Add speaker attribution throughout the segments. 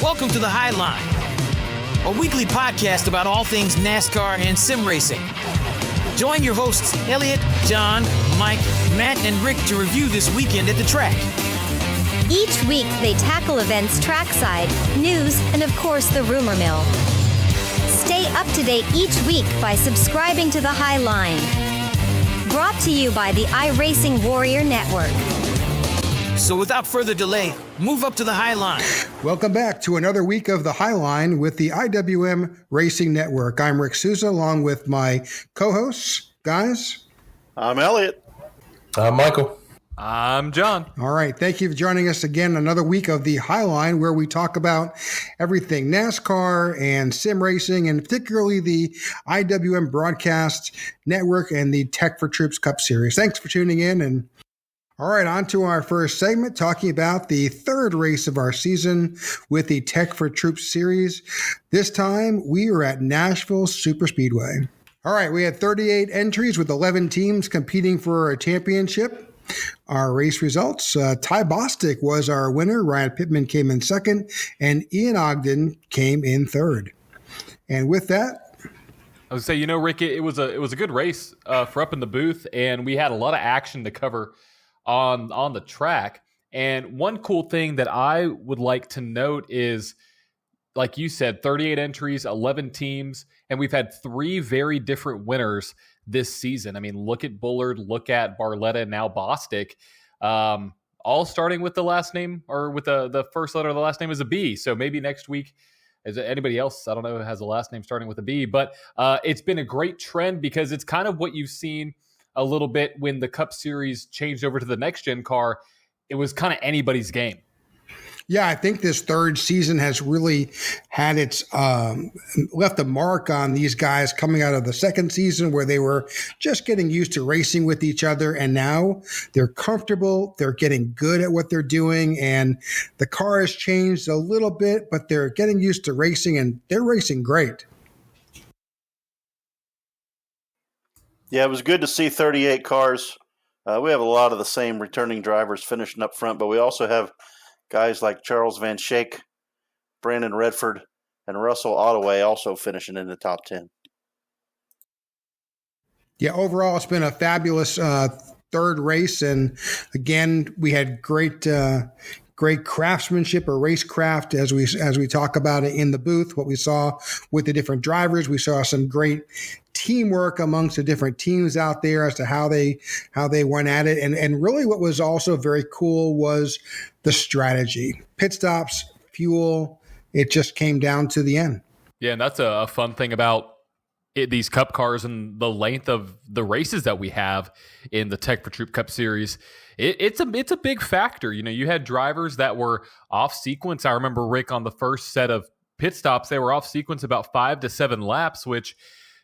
Speaker 1: Welcome to The High Line, a weekly podcast about all things NASCAR and sim racing. Join your hosts, Elliot, John, Mike, Matt, and Rick to review this weekend at the track.
Speaker 2: Each week, they tackle events trackside, news, and of course, the rumor mill. Stay up to date each week by subscribing to The High Line. Brought to you by the iRacing Warrior Network.
Speaker 1: So without further delay, move up to The High Line.
Speaker 3: Welcome back to another week of The High Line with the IWM Racing Network. I'm Rick Souza along with my co-hosts. Guys?
Speaker 4: I'm Elliot.
Speaker 5: I'm Michael.
Speaker 6: I'm John.
Speaker 3: All right. Thank you for joining us again. Another week of the High Line where we talk about everything NASCAR and sim racing, and particularly the IWM Broadcast Network and the Tech4Troops Cup Series. Thanks for tuning in. And all right, on to our first segment, talking about the third race of our season with the Tech4Troops Series. This time, we are at Nashville Superspeedway. All right, we had 38 entries with 11 teams competing for a championship. Our race results, Ty Bostick was our winner, Ryan Pittman came in second, and Ian Ogden came in third. And with that,
Speaker 6: I would say, Rick, it was a good race for up in the booth, and we had a lot of action to cover on the track. And one cool thing that I would like to note is, like you said, 38 entries, 11 teams, and we've had three very different winners this season. I mean, look at Bullard, look at Barletta, and now Bostick, all starting with the last name, or with the first letter of the last name is a B. So maybe next week, is anybody else, I don't know, has a last name starting with a B. But it's been a great trend because it's kind of what you've seen a little bit when the Cup Series changed over to the next-gen car. It was kind of anybody's game.
Speaker 3: Yeah, I think this third season has really had its left a mark on these guys coming out of the second season where they were just getting used to racing with each other. And now they're comfortable. They're getting good at what they're doing. And the car has changed a little bit, but they're getting used to racing, and they're racing great.
Speaker 4: Yeah, it was good to see 38 cars. We have a lot of the same returning drivers finishing up front, but we also have guys like Charles Van Schaik, Brandon Redford, and Russell Ottaway also finishing in the top 10.
Speaker 3: Yeah, overall, it's been a fabulous third race. And again, we had great craftsmanship or racecraft as we talk about it in the booth, what we saw with the different drivers. We saw some great teamwork amongst the different teams out there as to how they went at it. And really what was also very cool was the strategy. Pit stops, fuel, it just came down to the end.
Speaker 6: Yeah, and that's a fun thing about these Cup cars and the length of the races that we have in the Tech4Troops Cup Series. It's a big factor. You had drivers that were off sequence. I remember, Rick, on the first set of pit stops, they were off sequence about 5 to 7 laps, which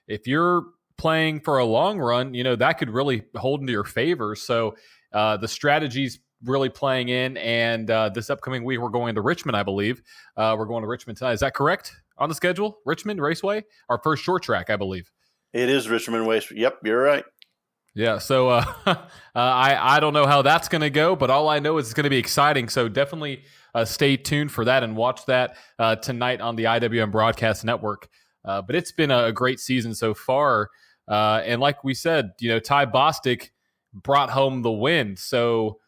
Speaker 6: if you're playing for a long run, that could really hold into your favor. So the strategy's really playing in. And this upcoming week, we're going to Richmond, I believe. We're going to Richmond tonight. Is that correct on the schedule? Richmond Raceway, our first short track, I believe.
Speaker 4: It is Richmond Raceway. Yep, you're right.
Speaker 6: Yeah, so I don't know how that's going to go, but all I know is it's going to be exciting. So definitely stay tuned for that and watch that tonight on the IWM Broadcast Network. But it's been a great season so far. And like we said, Ty Bostick brought home the win. So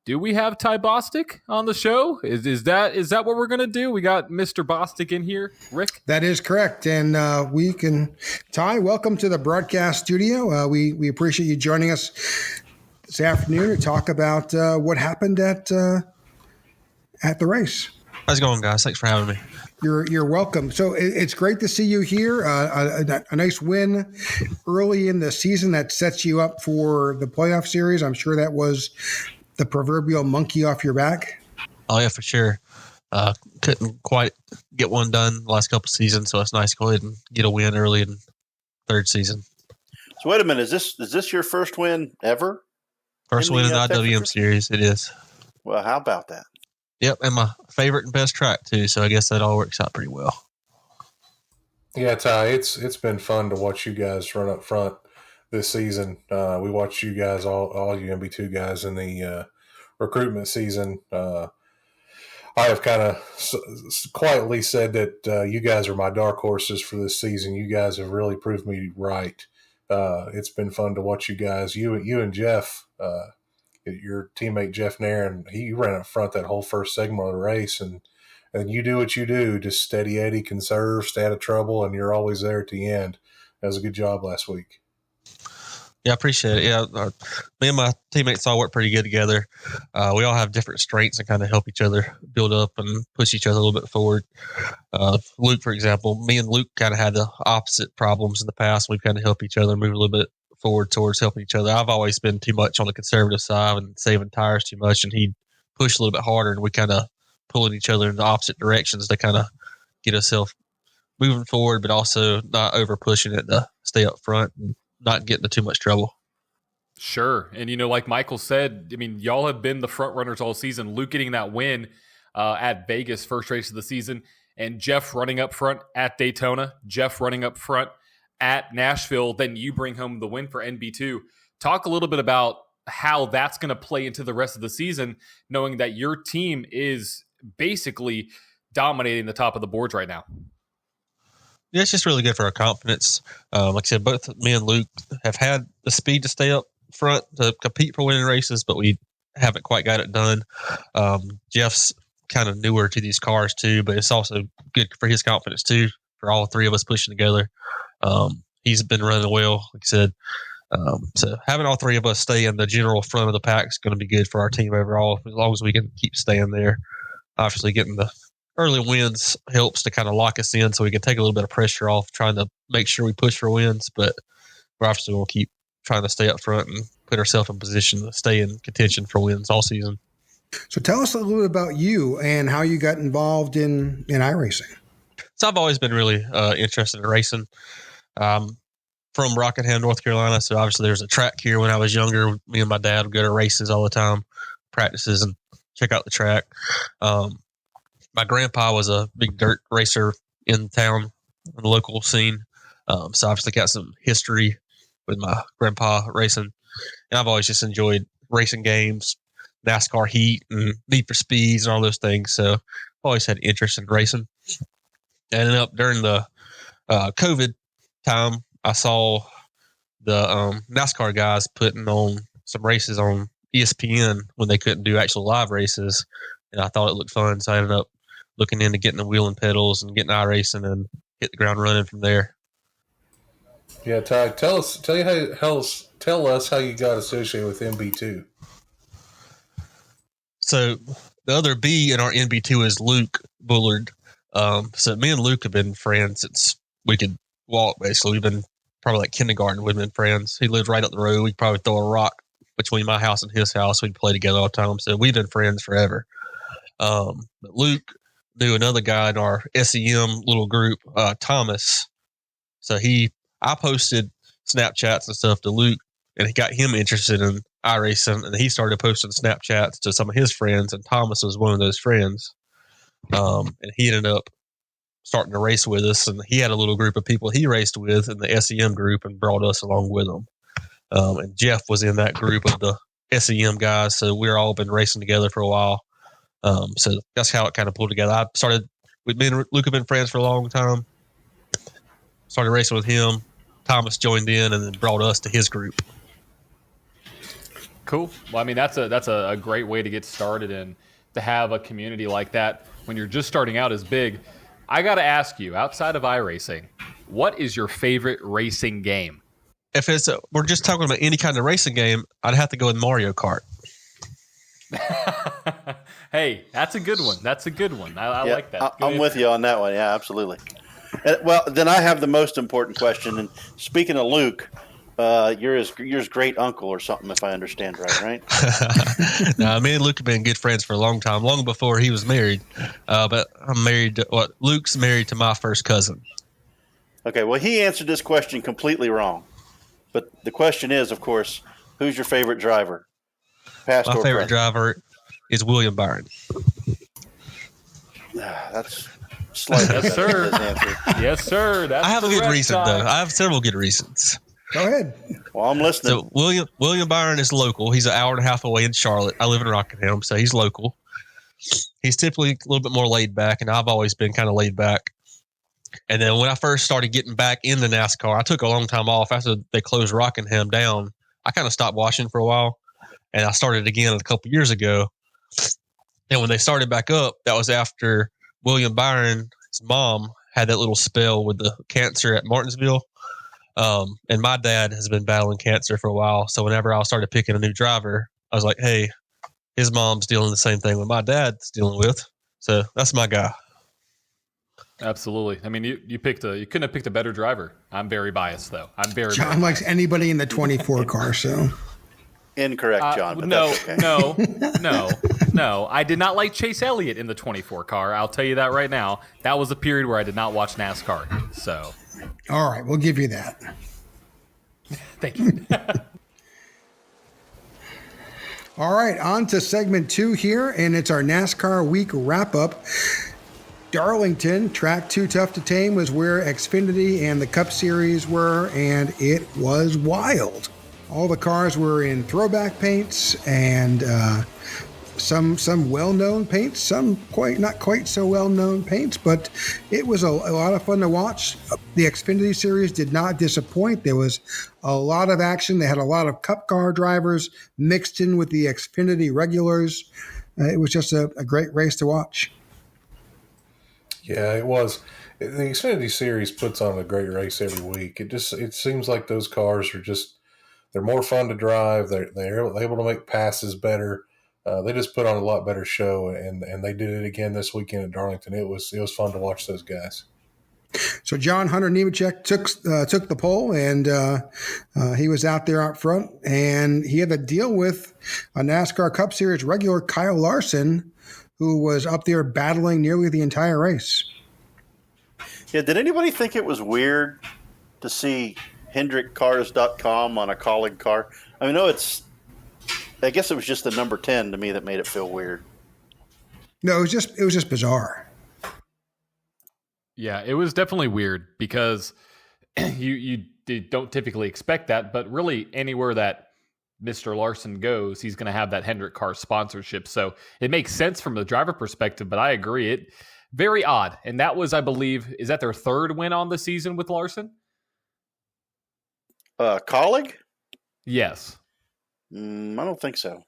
Speaker 6: do we have Ty Bostick on the show? Is that what we're going to do? We got Mr. Bostick in here, Rick?
Speaker 3: That is correct. And we can, Ty, welcome to the broadcast studio. We appreciate you joining us this afternoon to talk about what happened at the race.
Speaker 5: How's it going, guys? Thanks for having me.
Speaker 3: You're welcome. So it's great to see you here. A nice win early in the season that sets you up for the playoff series. I'm sure that was the proverbial monkey off your back.
Speaker 5: Oh, yeah, for sure. Couldn't quite get one done the last couple seasons, so it's nice to go ahead and get a win early in third season.
Speaker 4: So wait a minute, is this your first win ever?
Speaker 5: First win in the IWM series, it is.
Speaker 4: Well, how about that?
Speaker 5: Yep, and my favorite and best track too, so I guess that all works out pretty well.
Speaker 7: Yeah, Ty, it's been fun to watch you guys run up front this season. We watched you guys, all you MB2 guys in the recruitment season. I have kind of quietly said that you guys are my dark horses for this season. You guys have really proved me right. It's been fun to watch you guys. You and Jeff, your teammate Jeff Nairn, he ran up front that whole first segment of the race, and you do what you do, just steady Eddie, conserve, stay out of trouble, and you're always there at the end. That was a good job last week.
Speaker 5: Yeah, I appreciate it. Yeah, me and my teammates all work pretty good together. We all have different strengths and kind of help each other build up and push each other a little bit forward. Luke, for example, me and Luke kind of had the opposite problems in the past. We've kind of helped each other move a little bit forward towards helping each other. I've always been too much on the conservative side and saving tires too much, and he'd push a little bit harder, and we kind of pulling each other in the opposite directions to kind of get ourselves moving forward, but also not over pushing it to stay up front and not get into too much trouble.
Speaker 6: Sure. And, like Michael said, I mean, y'all have been the front runners all season. Luke getting that win at Vegas, first race of the season, and Jeff running up front at Daytona, Jeff running up front at Nashville. Then you bring home the win for NB2. Talk a little bit about how that's going to play into the rest of the season, knowing that your team is basically dominating the top of the boards right now.
Speaker 5: Yeah, it's just really good for our confidence. Like I said, both me and Luke have had the speed to stay up front to compete for winning races, but we haven't quite got it done. Jeff's kind of newer to these cars too, but it's also good for his confidence too, for all three of us pushing together. He's been running well, like I said. So having all three of us stay in the general front of the pack is going to be good for our team overall, as long as we can keep staying there. Obviously, getting the early wins helps to kind of lock us in so we can take a little bit of pressure off trying to make sure we push for wins, but we're obviously going to keep trying to stay up front and put ourselves in position to stay in contention for wins all season.
Speaker 3: So tell us a little bit about you and how you got involved in iRacing.
Speaker 5: So I've always been really interested in racing. From Rockingham, North Carolina, so obviously there's a track here. When I was younger, me and my dad would go to races all the time, practices, and check out the track. My grandpa was a big dirt racer in town, in the local scene. So obviously got some history with my grandpa racing. And I've always just enjoyed racing games, NASCAR heat, and Need for Speeds, and all those things. So I've always had interest in racing. Ended up during the COVID time, I saw the NASCAR guys putting on some races on ESPN when they couldn't do actual live races. And I thought it looked fun. So I ended up looking into getting the wheel and pedals and getting iRacing and hit the ground running from there.
Speaker 7: Yeah, Ty, tell us how you got associated with NB2.
Speaker 5: So the other B in our NB2 is Luke Bullard. So me and Luke have been friends since we could walk, basically. We've been probably like kindergarten. We've been friends. He lived right up the road. We'd probably throw a rock between my house and his house. We'd play together all the time. So we've been friends forever. But Luke knew another guy in our SEM little group, Thomas. So I posted Snapchats and stuff to Luke, and he got him interested in iRacing, and he started posting Snapchats to some of his friends, and Thomas was one of those friends. And he ended up starting to race with us, and he had a little group of people he raced with in the SEM group and brought us along with him. And Jeff was in that group of the SEM guys, so we've all been racing together for a while. So that's how it kind of pulled together. Me and Luke have been friends for a long time. Started racing with him. Thomas joined in and then brought us to his group.
Speaker 6: Cool. Well, I mean, that's a great way to get started, and to have a community like that when you're just starting out is big. I got to ask you, outside of iRacing, what is your favorite racing game?
Speaker 5: If we're just talking about any kind of racing game, I'd have to go with Mario Kart.
Speaker 6: Hey, that's a good one. That's a good one. I like that.
Speaker 4: I'm with you on that one. Yeah, absolutely. Well, then I have the most important question. And speaking of Luke, you're his great uncle or something, if I understand right?
Speaker 5: No, me and Luke have been good friends for a long time, long before he was married. But I'm married. Luke's married to my first cousin.
Speaker 4: Okay, well, he answered this question completely wrong. But the question is, of course, who's your favorite driver? Past
Speaker 5: My
Speaker 4: or
Speaker 5: favorite
Speaker 4: present?
Speaker 5: driver is William Byron.
Speaker 4: That's slightly
Speaker 6: Yes,
Speaker 4: better
Speaker 6: sir.
Speaker 4: than his answer.
Speaker 6: Yes, sir. That's
Speaker 5: I have a good
Speaker 6: correct,
Speaker 5: reason,
Speaker 6: Ty.
Speaker 5: though. I have several good reasons.
Speaker 3: Go ahead.
Speaker 4: Well, I'm listening.
Speaker 5: So William Byron is local. He's an hour and a half away in Charlotte. I live in Rockingham, so he's local. He's typically a little bit more laid back, and I've always been kind of laid back. And then when I first started getting back into NASCAR, I took a long time off after they closed Rockingham down. I kind of stopped watching for a while, and I started again a couple years ago. And when they started back up, that was after William Byron's mom had that little spell with the cancer at Martinsville. And my dad has been battling cancer for a while. So whenever I started picking a new driver, I was like, hey, his mom's dealing the same thing with my dad's dealing with. So that's my guy.
Speaker 6: Absolutely. I mean, you couldn't have picked a better driver. I'm very biased, though.
Speaker 3: John likes anybody in the 24 car, so.
Speaker 4: Incorrect, John. But
Speaker 6: no,
Speaker 4: that's okay.
Speaker 6: no. I did not like Chase Elliott in the 24 car. I'll tell you that right now. That was a period where I did not watch NASCAR. So,
Speaker 3: all right, we'll give you that.
Speaker 6: Thank you.
Speaker 3: All right, on to segment 2 here, and it's our NASCAR week wrap up. Darlington, track too tough to tame, was where Xfinity and the Cup Series were, and it was wild. All the cars were in throwback paints and some well-known paints, some not quite so well-known paints, but it was a lot of fun to watch. The Xfinity Series did not disappoint. There was a lot of action. They had a lot of Cup car drivers mixed in with the Xfinity regulars. It was just a great race to watch.
Speaker 7: Yeah, it was. The Xfinity Series puts on a great race every week. It seems like those cars are they're more fun to drive. They're able to make passes better. They just put on a lot better show, and they did it again this weekend at Darlington. It was fun to watch those guys.
Speaker 3: So John Hunter Nemechek took the pole, and he was out there out front, and he had to deal with a NASCAR Cup Series regular Kyle Larson, who was up there battling nearly the entire race.
Speaker 4: Yeah, did anybody think it was weird to see HendrickCars.com on a Colleague car? I mean, I guess it was just the number 10 to me that made it feel weird.
Speaker 3: No, it was just bizarre.
Speaker 6: Yeah, it was definitely weird because you don't typically expect that, but really anywhere that Mr. Larson goes, he's going to have that Hendrick car sponsorship. So it makes sense from the driver perspective, but I agree. It very odd. And that was, I believe, is that their third win on the season with Larson?
Speaker 4: Colleague?
Speaker 6: Yes.
Speaker 4: I don't think so.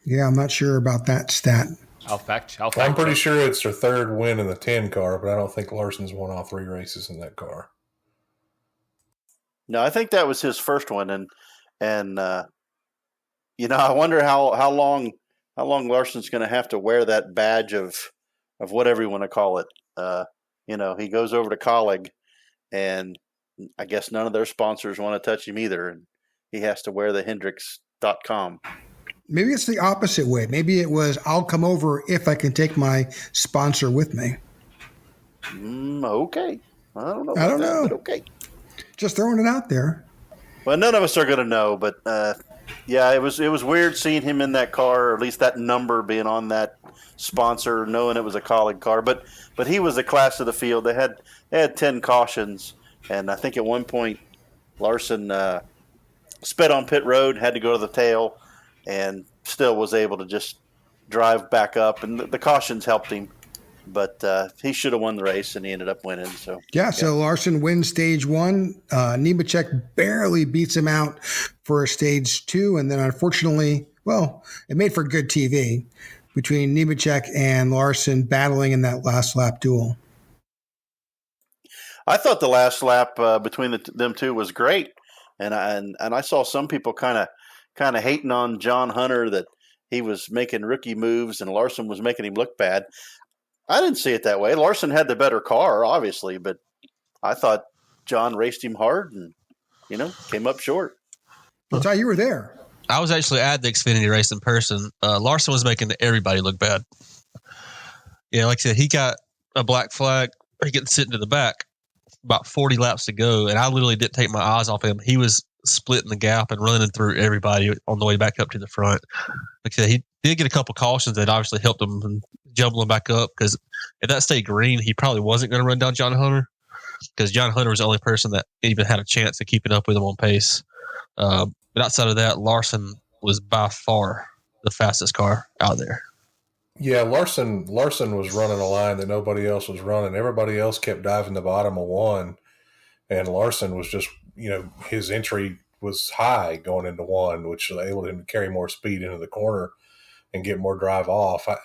Speaker 3: Yeah, I'm not sure about that stat.
Speaker 7: I'm pretty sure it's their third win in the 10 car, but I don't think Larson's won all 3 races in that car.
Speaker 4: No, I think that was his first one, and I wonder how long Larson's going to have to wear that badge of whatever you want to call it. He goes over to Colleague, and I guess none of their sponsors want to touch him either, and he has to wear the Hendricks.com.
Speaker 3: Maybe it's the opposite way. Maybe it was, I'll come over if I can take my sponsor with me.
Speaker 4: Okay. I don't know. But okay.
Speaker 3: Just throwing it out there.
Speaker 4: Well, none of us are going to know, but yeah, it was weird seeing him in that car, or at least that number being on that sponsor, knowing it was a Colleague car. But he was the class of the field. They had 10 cautions, and I think at one point Larson sped on pit road, had to go to the tail, and still was able to just drive back up. And the cautions helped him, but he should have won the race, and he ended up winning. So
Speaker 3: So Larson wins stage 1. Nemechek barely beats him out for stage 2, and then unfortunately, it made for good TV between Nemechek and Larson battling in that last lap duel.
Speaker 4: I thought the last lap between them two was great, and I saw some people kind of hating on John Hunter that he was making rookie moves and Larson was making him look bad. I didn't see it that way. Larson had the better car, obviously, but I thought John raced him hard and came up short.
Speaker 3: That's how you were there.
Speaker 5: I was actually at the Xfinity race in person. Larson was making everybody look bad. Yeah, like I said, he got a black flag. He getting sitting to the back about 40 laps to go, and I literally didn't take my eyes off him. He was splitting the gap and running through everybody on the way back up to the front. Like I said, he did get a couple cautions that obviously helped him and jumble him back up, because if that stayed green, he probably wasn't going to run down John Hunter, because John Hunter was the only person that even had a chance of keeping up with him on pace. But outside of that, Larson was by far the fastest car out there.
Speaker 7: Yeah, Larson was running a line that nobody else was running. Everybody else kept diving the bottom of one, and Larson was just, his entry was high going into one, which enabled him to carry more speed into the corner and get more drive off. I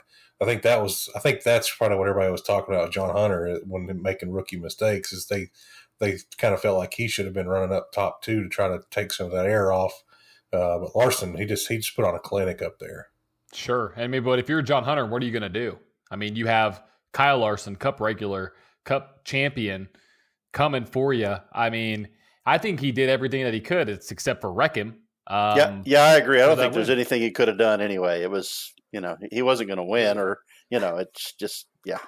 Speaker 7: think that's probably what everybody was talking about with John Hunter when making rookie mistakes, is they kind of felt like he should have been running up top two to try to take some of that air off. But Larson, he just put on a clinic up there.
Speaker 6: Sure. I mean, but if you're John Hunter, what are you going to do? I mean, you have Kyle Larson, Cup regular, Cup champion, coming for you. I mean, I think he did everything that he could, except for wreck him.
Speaker 4: Yeah, I agree. I don't think there's anything he could have done anyway. It was, he wasn't going to win, or, it's just, yeah.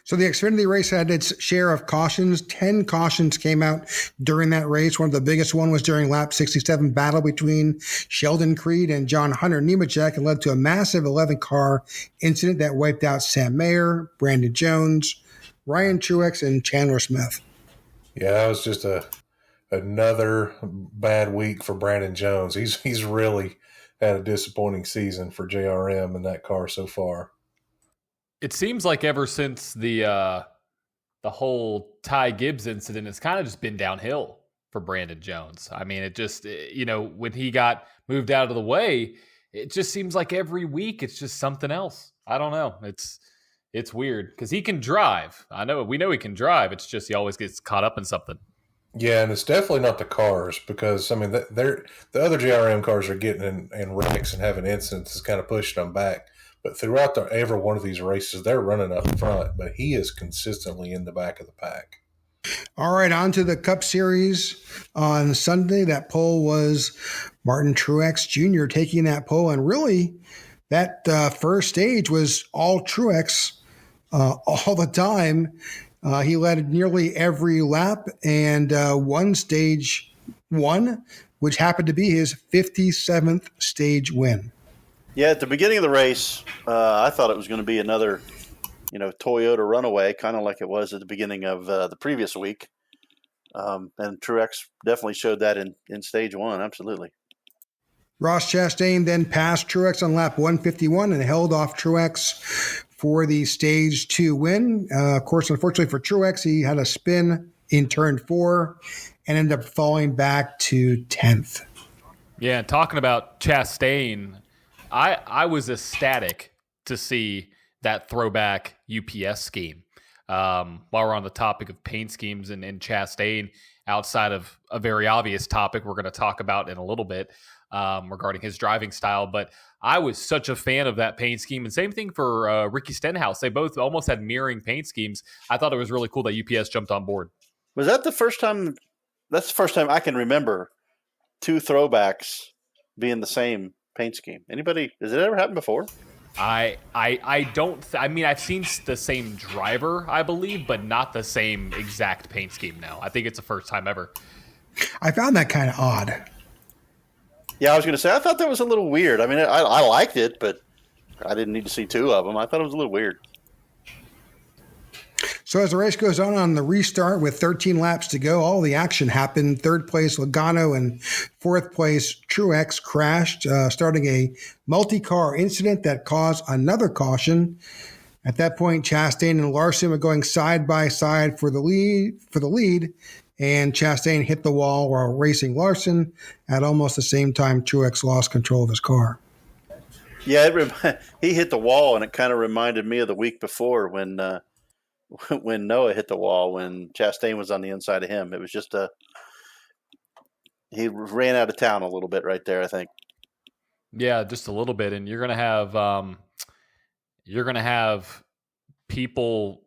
Speaker 3: So the Xfinity race had its share of cautions. 10 cautions came out during that race. One of the biggest one was during lap 67 battle between Sheldon Creed and John Hunter Nemechek, and led to a massive 11-car incident that wiped out Sam Mayer, Brandon Jones, Ryan Truex, and Chandler Smith.
Speaker 7: Yeah, that was just another bad week for Brandon Jones. He's really had a disappointing season for JRM in that car so far.
Speaker 6: It seems like ever since the whole Ty Gibbs incident, it's kind of just been downhill for Brandon Jones. I mean, it just, when he got moved out of the way, it just seems like every week it's just something else. I don't know. It's weird because he can drive. We know he can drive. It's just he always gets caught up in something. Yeah,
Speaker 7: and it's definitely not the cars, because, I mean, the other JRM cars are getting in wrecks and having incidents is kind of pushing them back. But throughout every one of these races, they're running up front, but he is consistently in the back of the pack.
Speaker 3: All right, on to the Cup Series on Sunday. That pole was Martin Truex Jr. taking that pole, and really that first stage was all Truex all the time. He led nearly every lap and won stage one, which happened to be his 57th stage win.
Speaker 4: Yeah, at the beginning of the race, I thought it was going to be another, Toyota runaway, kind of like it was at the beginning of the previous week. And Truex definitely showed that in stage one, absolutely.
Speaker 3: Ross Chastain then passed Truex on lap 151 and held off Truex for the stage two win. Of course, unfortunately for Truex, he had a spin in turn 4 and ended up falling back to 10th.
Speaker 6: Yeah, talking about Chastain, I was ecstatic to see that throwback UPS scheme. While we're on the topic of paint schemes and Chastain, outside of a very obvious topic we're going to talk about in a little bit regarding his driving style, but I was such a fan of that paint scheme. And same thing for Ricky Stenhouse. They both almost had mirroring paint schemes. I thought it was really cool that UPS jumped on board.
Speaker 4: Was that the first time? That's the first time I can remember two throwbacks being the same paint scheme. Anybody? Has it ever happened before?
Speaker 6: I mean, I've seen the same driver, I believe, but not the same exact paint scheme. No, I think it's the first time ever.
Speaker 3: I found that kind of odd.
Speaker 4: Yeah, I was going to say, I thought that was a little weird. I mean, I liked it, but I didn't need to see two of them. I thought it was a little weird.
Speaker 3: So as the race goes on the restart with 13 laps to go, all the action happened. Third place, Logano, and fourth place, Truex crashed, starting a multi-car incident that caused another caution. At that point, Chastain and Larson were going side by side for the lead, and Chastain hit the wall while racing Larson. At almost the same time, Truex lost control of his car.
Speaker 4: Yeah, he hit the wall, and it kind of reminded me of the week before when Noah hit the wall when Chastain was on the inside of him. It was just he ran out of town a little bit right there, I think.
Speaker 6: Yeah, just a little bit. And you're going to have people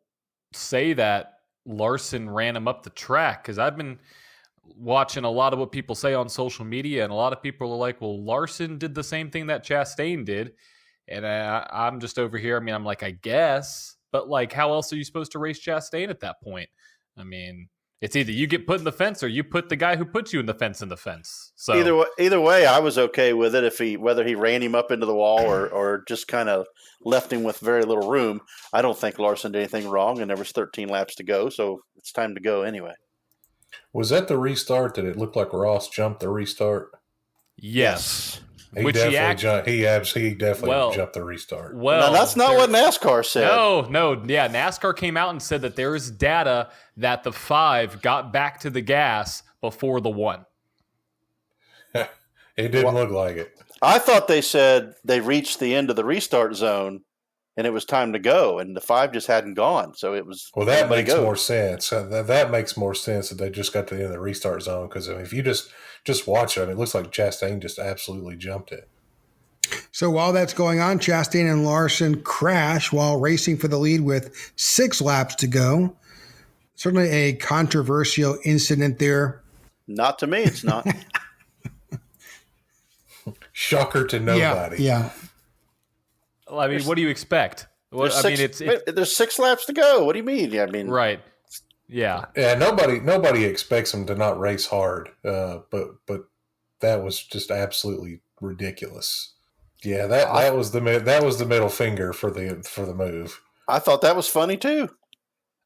Speaker 6: say that Larson ran him up the track, because I've been watching a lot of what people say on social media, and a lot of people are like, well, Larson did the same thing that Chastain did. And I'm just over here. I mean, I'm like, I guess. But, like, how else are you supposed to race Chastain at that point? I mean, it's either you get put in the fence or you put the guy who put you in the fence. So
Speaker 4: either way, I was okay with it whether he ran him up into the wall or just kind of left him with very little room. I don't think Larson did anything wrong, and there was 13 laps to go, so it's time to go anyway.
Speaker 7: Was that the restart that it looked like Ross jumped the restart?
Speaker 6: Yes.
Speaker 7: He
Speaker 6: Which
Speaker 7: definitely jumped the restart.
Speaker 6: Well,
Speaker 4: now, that's not what NASCAR said.
Speaker 6: No. Yeah, NASCAR came out and said that there is data that the 5 got back to the gas before the 1.
Speaker 7: It didn't look like it.
Speaker 4: I thought they said they reached the end of the restart zone and it was time to go, and the 5 just hadn't gone. So it was.
Speaker 7: Well, that makes more sense. That makes more sense that they just got to the end of the restart zone, because if you just watch it, it looks like Chastain just absolutely jumped it.
Speaker 3: So while that's going on, Chastain and Larson crash while racing for the lead with 6 laps to go. Certainly a controversial incident there.
Speaker 4: Not to me, it's not.
Speaker 7: Shocker to nobody.
Speaker 3: Yeah.
Speaker 6: Well, I mean, what do you expect?
Speaker 4: There's 6 laps to go. What do you mean? I mean,
Speaker 6: right. Yeah.
Speaker 7: Yeah. Nobody expects them to not race hard. But that was just absolutely ridiculous. Yeah. That was the middle finger for the move.
Speaker 4: I thought that was funny too.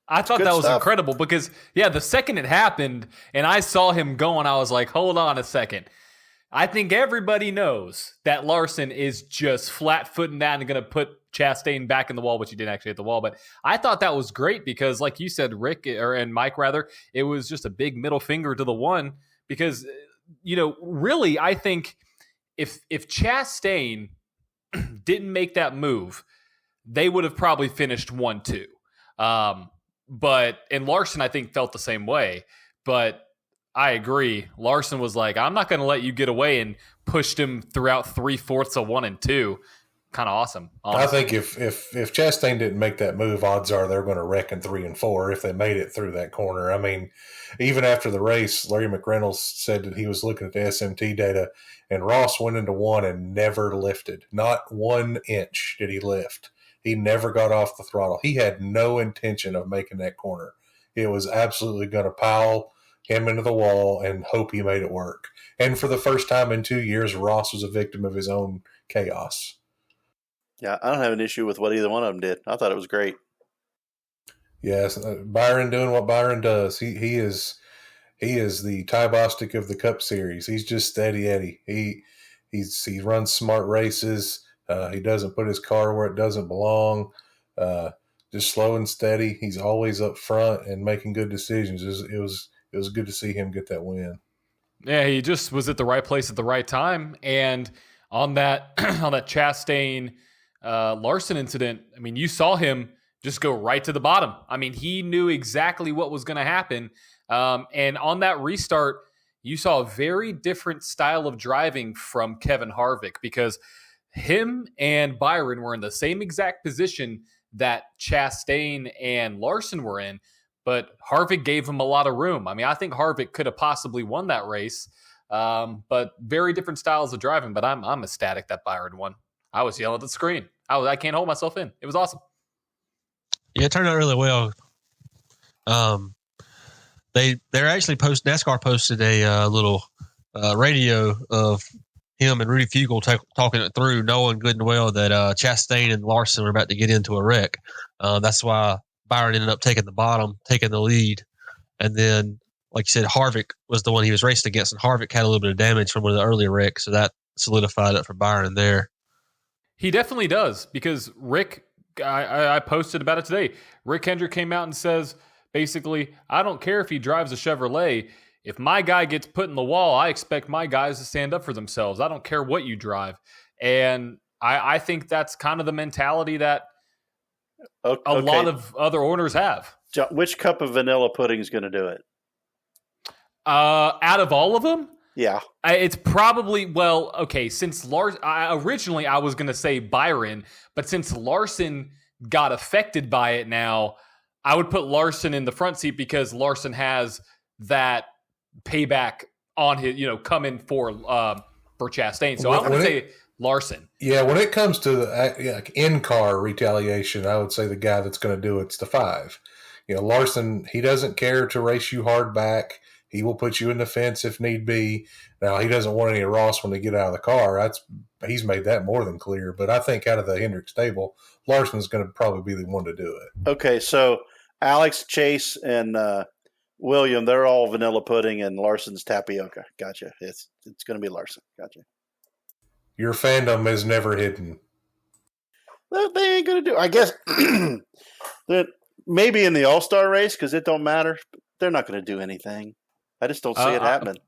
Speaker 6: I thought that was incredible because, the second it happened and I saw him going, I was like, hold on a second. I think everybody knows that Larson is just flat-footing that and going to put Chastain back in the wall, which he didn't actually hit the wall. But I thought that was great because, like you said, Rick, and Mike, rather, it was just a big middle finger to the 1 because, really, I think if Chastain didn't make that move, they would have probably finished 1-2. And Larson, I think, felt the same way. But I agree. Larson was like, I'm not going to let you get away, and pushed him throughout 3/4 of 1 and 2. Kind of awesome. Honestly.
Speaker 7: I think if Chastain didn't make that move, odds are they're going to wreck in 3 and 4 if they made it through that corner. I mean, even after the race, Larry McReynolds said that he was looking at the SMT data, and Ross went into 1 and never lifted. Not 1 inch did he lift. He never got off the throttle. He had no intention of making that corner. It was absolutely going to pile him into the wall and hope he made it work. And for the first time in 2 years, Ross was a victim of his own chaos.
Speaker 4: Yeah, I don't have an issue with what either one of them did. I thought it was great.
Speaker 7: Yes, Byron doing what Byron does. He is the Ty Bostick of the Cup Series. He's just steady Eddie. He runs smart races. He doesn't put his car where it doesn't belong. Just slow and steady. He's always up front and making good decisions. It was good to see him get that win.
Speaker 6: Yeah, he just was at the right place at the right time. And on that Chastain Larson incident, I mean, you saw him just go right to the bottom. I mean, he knew exactly what was going to happen. And on that restart, you saw a very different style of driving from Kevin Harvick, because him and Byron were in the same exact position that Chastain and Larson were in, but Harvick gave him a lot of room. I mean, I think Harvick could have possibly won that race, but very different styles of driving. But I'm ecstatic that Byron won. I was yelling at the screen. I can't hold myself in. It was awesome.
Speaker 5: Yeah, it turned out really well. They're actually NASCAR posted a little radio of him and Rudy Fugle talking it through, knowing good and well that Chastain and Larson were about to get into a wreck. That's why Byron ended up taking the lead. And then, like you said, Harvick was the one he was racing against, and Harvick had a little bit of damage from one of the earlier wrecks, so that solidified it for Byron there.
Speaker 6: He definitely does, because Rick, I posted about it today. Rick Hendrick came out and says, basically, I don't care if he drives a Chevrolet. If my guy gets put in the wall, I expect my guys to stand up for themselves. I don't care what you drive. And I think that's kind of the mentality that a lot of other owners have.
Speaker 4: Which cup of vanilla pudding is going to do it?
Speaker 6: Out of all of them?
Speaker 4: Yeah.
Speaker 6: It's probably, since Larson, originally I was going to say Byron, but since Larson got affected by it now, I would put Larson in the front seat because Larson has that payback on his, coming for Chastain. So I would say Larson.
Speaker 7: Yeah, when it comes to the in-car retaliation, I would say the guy that's going to do it's the 5. Larson, he doesn't care to race you hard back. He will put you in the fence if need be. Now, he doesn't want any Ross when they get out of the car. He's made that more than clear. But I think out of the Hendrick stable, Larson's going to probably be the one to do it.
Speaker 4: Okay, so Alex, Chase, and William, they're all vanilla pudding, and Larson's tapioca. Gotcha. It's going to be Larson. Gotcha.
Speaker 7: Your fandom is never hidden.
Speaker 4: They ain't going to do. I guess that maybe in the All-Star race because it don't matter. They're not going to do anything. I just don't see it happening.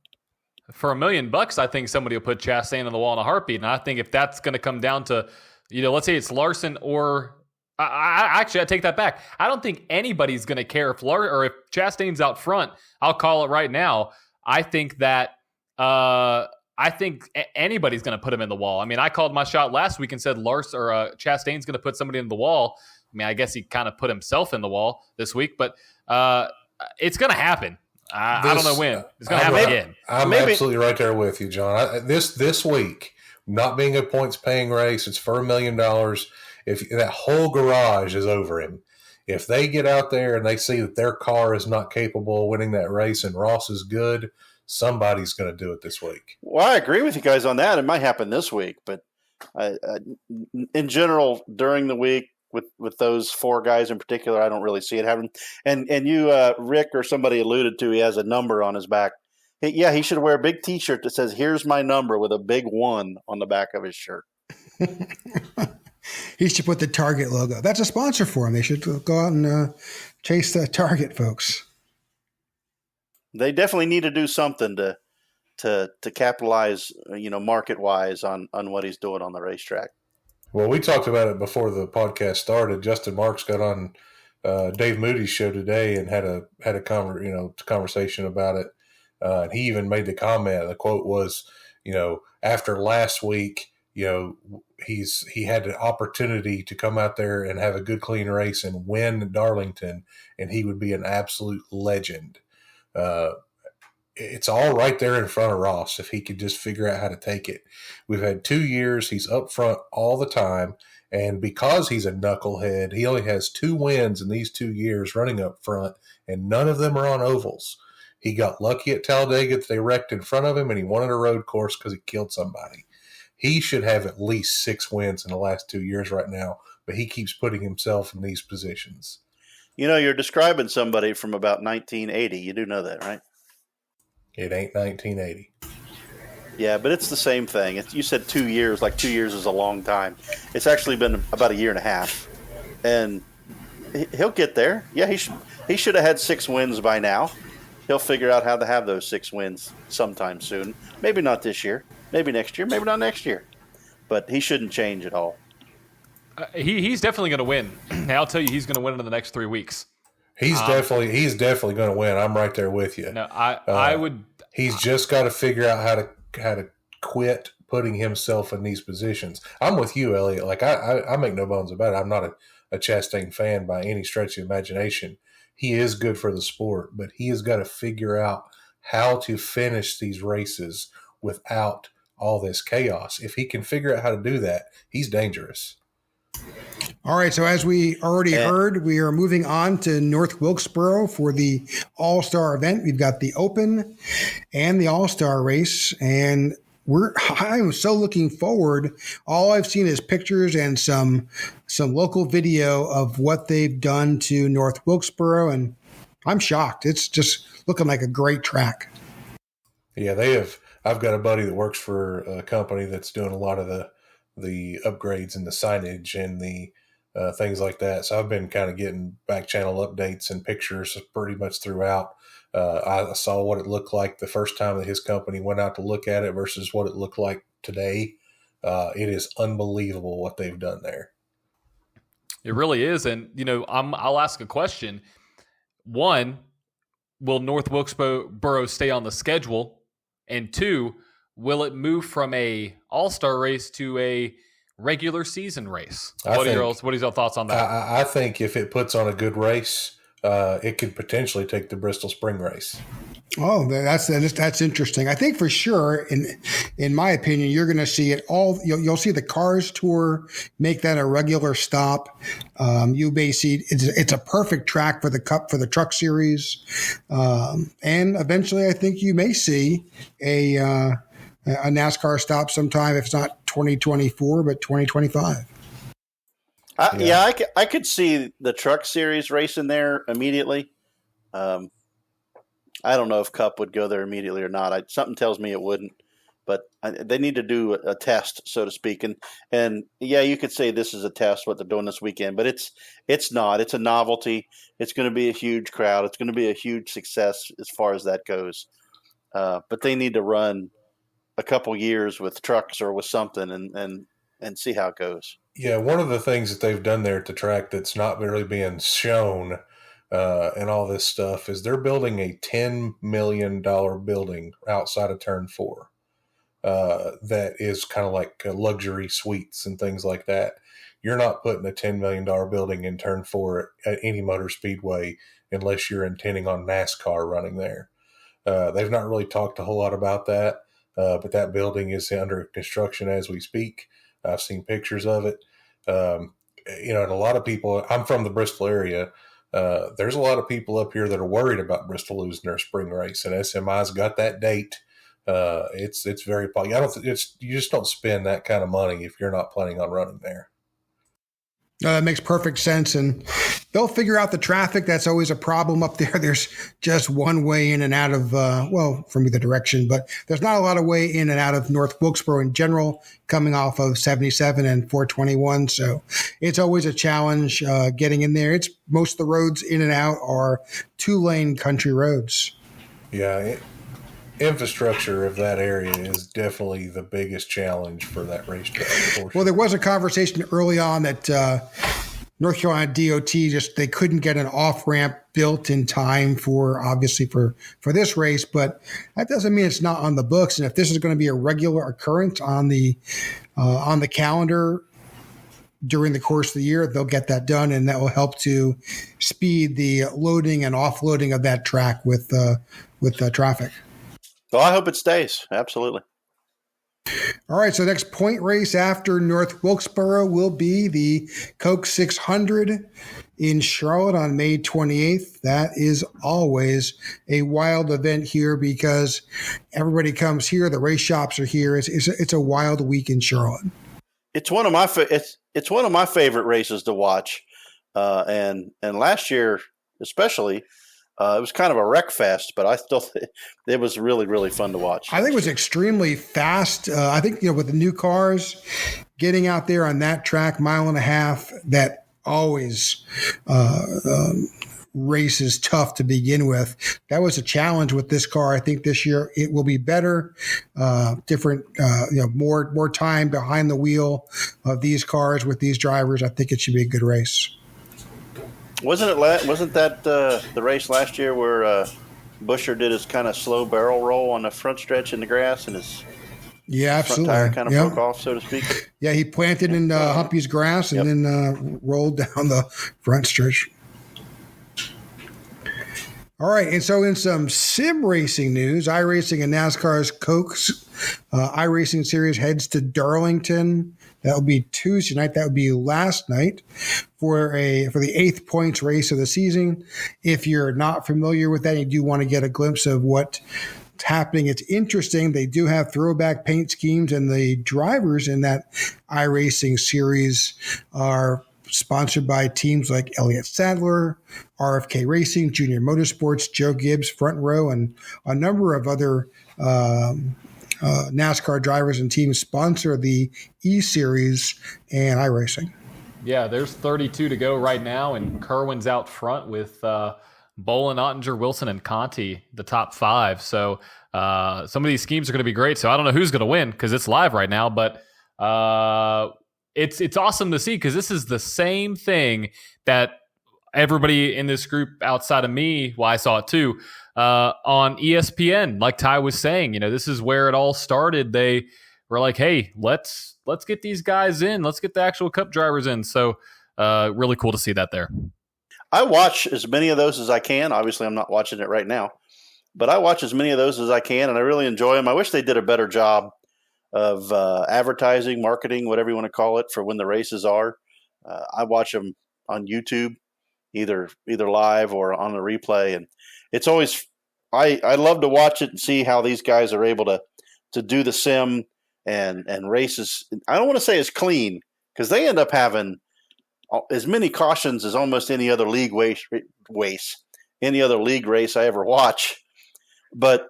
Speaker 6: For $1 million, I think somebody will put Chastain on the wall in a heartbeat. And I think if that's going to come down to, let's say it's Larson or I take that back. I don't think anybody's going to care if Chastain's out front. I'll call it right now. I think that anybody's going to put him in the wall. I mean, I called my shot last week and said Chastain's going to put somebody in the wall. I mean, I guess he kind of put himself in the wall this week, but it's going to happen. I don't know when. It's going to happen again.
Speaker 7: I'm absolutely right there with you, John. This week, not being a points-paying race, it's for $1 million. If that whole garage is over him, if they get out there and they see that their car is not capable of winning that race and Ross is good, somebody's going to do it this week.
Speaker 4: Well, I agree with you guys on that. It might happen this week, but in general, during the week, with those four guys in particular, I don't really see it happening. And you, Rick, or somebody alluded to, he has a number on his back. He should wear a big T-shirt that says, "Here's my number," with a big 1 on the back of his shirt.
Speaker 3: He should put the Target logo. That's a sponsor for him. They should go out and chase the Target folks.
Speaker 4: They definitely need to do something to capitalize, market wise on what he's doing on the racetrack.
Speaker 7: Well, we talked about it before the podcast started. Justin Marks got on Dave Moody's show today and had a conversation about it. And he even made the comment. The quote was, after last week, he had an opportunity to come out there and have a good, clean race and win Darlington, and he would be an absolute legend. It's all right there in front of Ross if he could just figure out how to take it. We've had 2 years. He's up front all the time. And because he's a knucklehead, he only has 2 wins in these 2 years running up front, and none of them are on ovals. He got lucky at Talladega that they wrecked in front of him, and he won at a road course because he killed somebody. He should have at least 6 wins in the last 2 years right now, but he keeps putting himself in these positions.
Speaker 4: You're describing somebody from about 1980. You do know that, right?
Speaker 7: It ain't 1980.
Speaker 4: Yeah, but it's the same thing. You said 2 years, like 2 years is a long time. It's actually been about a year and a half. And he'll get there. Yeah, he should have had 6 wins by now. He'll figure out how to have those 6 wins sometime soon. Maybe not this year. Maybe next year. Maybe not next year. But he shouldn't change at all.
Speaker 6: He's definitely going to win. I'll tell you, he's going to win in the next 3 weeks.
Speaker 7: He's definitely going to win. I'm right there with you.
Speaker 6: No, I would.
Speaker 7: He's just got to figure out how to quit putting himself in these positions. I'm with you, Elliot. Like I make no bones about it. I'm not a Chastain fan by any stretch of the imagination. He is good for the sport, but he has got to figure out how to finish these races without all this chaos. If he can figure out how to do that, he's dangerous.
Speaker 3: All right, so as we already heard, we are moving on to North Wilkesboro for the All-Star event. We've got the Open and the All-Star race, and I'm so looking forward. All I've seen is pictures and some local video of what they've done to North Wilkesboro, and I'm shocked. It's just looking like a great track.
Speaker 7: Yeah, they have. I've got a buddy that works for a company that's doing a lot of the upgrades and the signage and the things like that. So I've been kind of getting back channel updates and pictures pretty much throughout. I saw what it looked like the first time that his company went out to look at it versus what it looked like today. It is unbelievable what they've done there.
Speaker 6: It really is. And, I'll ask a question. One, will North Wilkesboro stay on the schedule? And 2, will it move from a all-star race to a regular season race? What are your thoughts on that?
Speaker 7: I think if it puts on a good race, it could potentially take the Bristol Spring race.
Speaker 3: Oh, that's interesting. I think for sure, in my opinion, you're going to see it all. You'll see the Cars Tour make that a regular stop. You may see it's a perfect track for the Cup, for the Truck Series, and eventually, I think you may see a NASCAR stop sometime. If it's not 2024, but 2025.
Speaker 4: I could see the Truck Series racing there immediately. I don't know if Cup would go there immediately or not. Something tells me it wouldn't, but they need to do a test, so to speak. And yeah, you could say this is a test, what they're doing this weekend, but it's not. It's a novelty. It's going to be a huge crowd. It's going to be a huge success as far as that goes. But they need to run a couple years with trucks or with something and see how it goes.
Speaker 7: Yeah, one of the things that they've done there at the track that's not really being shown and all this stuff is they're building a $10 million building outside of Turn 4 that is kind of like luxury suites and things like that. You're not putting a $10 million building in Turn 4 at any motor speedway unless you're intending on NASCAR running there. They've not really talked a whole lot about that, but that building is under construction as we speak. I've seen pictures of it. And a lot of people, I'm from the Bristol area. There's a lot of people up here that are worried about Bristol losing their spring race, and SMI's got that date. It's very popular. You just don't spend that kind of money if you're not planning on running there.
Speaker 3: That makes perfect sense, and they'll figure out the traffic. That's always a problem up there. There's just one way in and out of, from either direction, but there's not a lot of way in and out of North Wilkesboro in general, coming off of 77 and 421. So it's always a challenge getting in there. Most of the roads in and out are 2-lane country roads.
Speaker 7: Yeah, infrastructure of that area is definitely the biggest challenge for that racetrack.
Speaker 3: Well, there was a conversation early on that North Carolina DOT they couldn't get an off-ramp built in time for this race, but that doesn't mean it's not on the books. And if this is going to be a regular occurrence on the calendar during the course of the year, they'll get that done, and that will help to speed the loading and offloading of that track with traffic.
Speaker 4: Well, I hope it stays. Absolutely.
Speaker 3: All right, so next point race after North Wilkesboro will be the Coke 600 in Charlotte on May 28th. That is always a wild event here because everybody comes here. The race shops are here. It's a wild week in Charlotte.
Speaker 4: It's one of my it's one of my favorite races to watch, and last year especially. It was kind of a wreck fest, but I still it was really, really fun to watch.
Speaker 3: I think it was extremely fast. I think, with the new cars, getting out there on that track, 1.5 miles, that always race is tough to begin with. That was a challenge with this car. I think this year it will be better, different, more time behind the wheel of these cars with these drivers. I think it should be a good race.
Speaker 4: Wasn't that the race last year where Busher did his kind of slow barrel roll on the front stretch in the grass and his front tire kind of broke off, so to speak?
Speaker 3: Yeah, he planted in Humpy's grass and then rolled down the front stretch. All right, and so in some sim racing news, iRacing and NASCAR's Coke's iRacing series heads to Darlington. That will be Tuesday night. That would be last night for the 8th points race of the season. If you're not familiar with that, you do want to get a glimpse of what's happening. It's interesting. They do have throwback paint schemes, and the drivers in that iRacing series are sponsored by teams like Elliott Sadler, RFK Racing, Junior Motorsports, Joe Gibbs, Front Row, and a number of other NASCAR drivers and teams sponsor the E-Series and iRacing.
Speaker 6: Yeah, there's 32 to go right now, and Kerwin's out front with Bolin, Ottinger, Wilson, and Conti, the top 5. So some of these schemes are going to be great. So I don't know who's going to win because it's live right now, but it's awesome to see because this is the same thing that everybody in this group outside of me, well, I saw it too, on ESPN, like Ty was saying, this is where it all started. They were like, hey, let's get these guys in. Let's get the actual Cup drivers in. So really cool to see that there.
Speaker 4: I watch as many of those as I can. Obviously, I'm not watching it right now, but I watch as many of those as I can, and I really enjoy them. I wish they did a better job of advertising, marketing, whatever you want to call it, for when the races are. I watch them on YouTube, either live or on the replay, and it's always I love to watch it and see how these guys are able to do the sim and races. I don't want to say as clean because they end up having as many cautions as almost any other league any other league race I ever watch. But